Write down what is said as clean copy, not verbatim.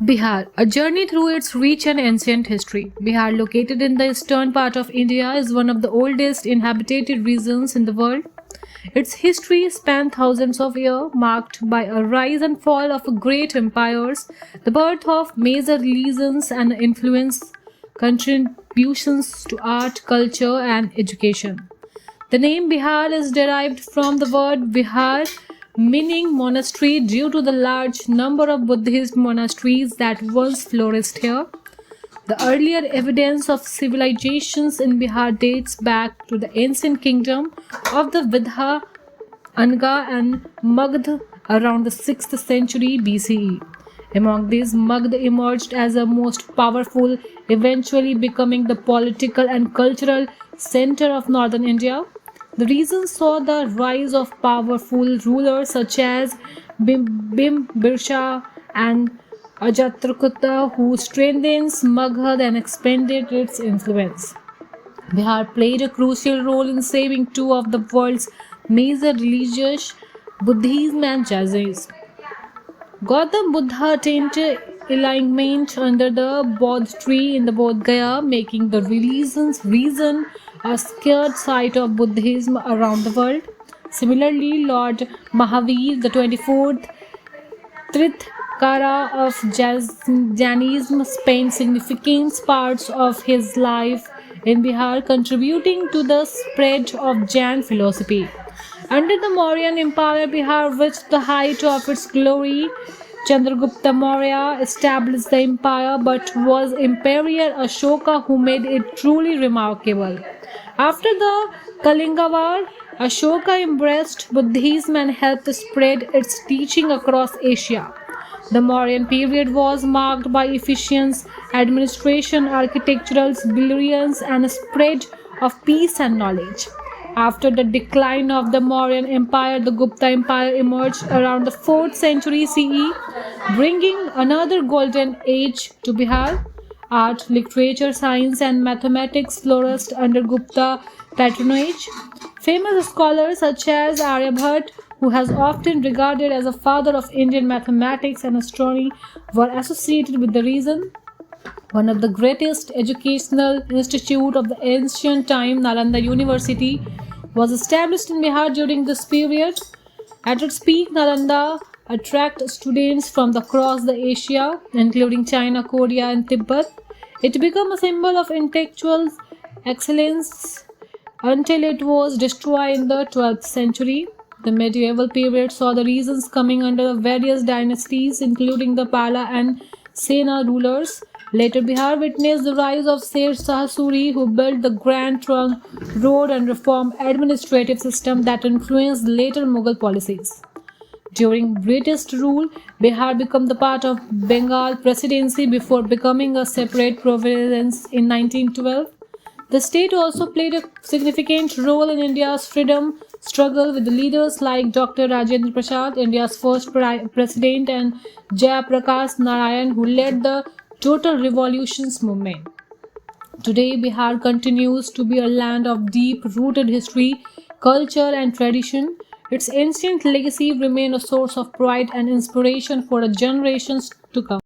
Bihar, a journey through its rich and ancient history. Bihar, located in the eastern part of India, is one of the oldest inhabited regions in the world. Its history spans thousands of years, marked by a rise and fall of great empires, the birth of major religions, and influence contributions to art, culture, and education. The name Bihar is derived from the word Vihar, meaning monastery, due to the large number of Buddhist monasteries that once flourished here. The earlier evidence of civilizations in Bihar dates back to the ancient kingdom of the Vidha, Anga, and Magध around the 6th century BCE. Among these, Magध emerged as the most powerful, eventually becoming the political and cultural center of northern India. The region saw the rise of powerful rulers such as Bimbisha and Ajatrakuta, who strengthened Magध and expanded its influence. Bihar played a crucial role in saving two of the world's major religions, Buddhism and Jainism. Gautam Buddha attained enlightenment under the Bodh tree in the Bodh Gaya, making the region a sacred site of Buddhism around the world. Similarly, Lord Mahavir, the 24th Tirthakara of Jainism, spent significant parts of his life in Bihar, contributing to the spread of Jain philosophy. Under the Mauryan Empire, Bihar reached the height of its glory. Chandragupta Maurya established the empire, but was Emperor Ashoka who made it truly remarkable. After the Kalinga War, Ashoka embraced Buddhism and helped spread its teaching across Asia. The Mauryan period was marked by efficient administration, architectural brilliance, and a spread of peace and knowledge. After the decline of the Mauryan Empire, the Gupta Empire emerged around the 4th century CE, bringing another golden age to Bihar. Art, literature, science, and mathematics flourished under Gupta patronage. Famous scholars such as Aryabhatta, who has often regarded as a father of Indian mathematics and astronomy, were associated with the region. One of the greatest educational institutes of the ancient time, Nalanda University, was established in Bihar during this period. At its peak, Nalanda attracted students from across the Asia, including China, Korea, and Tibet. It became a symbol of intellectual excellence until it was destroyed in the 12th century. The medieval period saw the regions coming under various dynasties, including the Pala and Sena rulers. Later, Bihar witnessed the rise of Sher Shah Suri, who built the Grand Trunk Road and reformed administrative system that influenced later Mughal policies. During British rule, Bihar became the part of Bengal Presidency before becoming a separate province in 1912. The state also played a significant role in India's freedom struggle with leaders like Dr. Rajendra Prasad, India's first president, and Jaya Prakash Narayan, who led the Total Revolutions movement. Today, Bihar continues to be a land of deep-rooted history, culture, and tradition. Its ancient legacy remains a source of pride and inspiration for generations to come.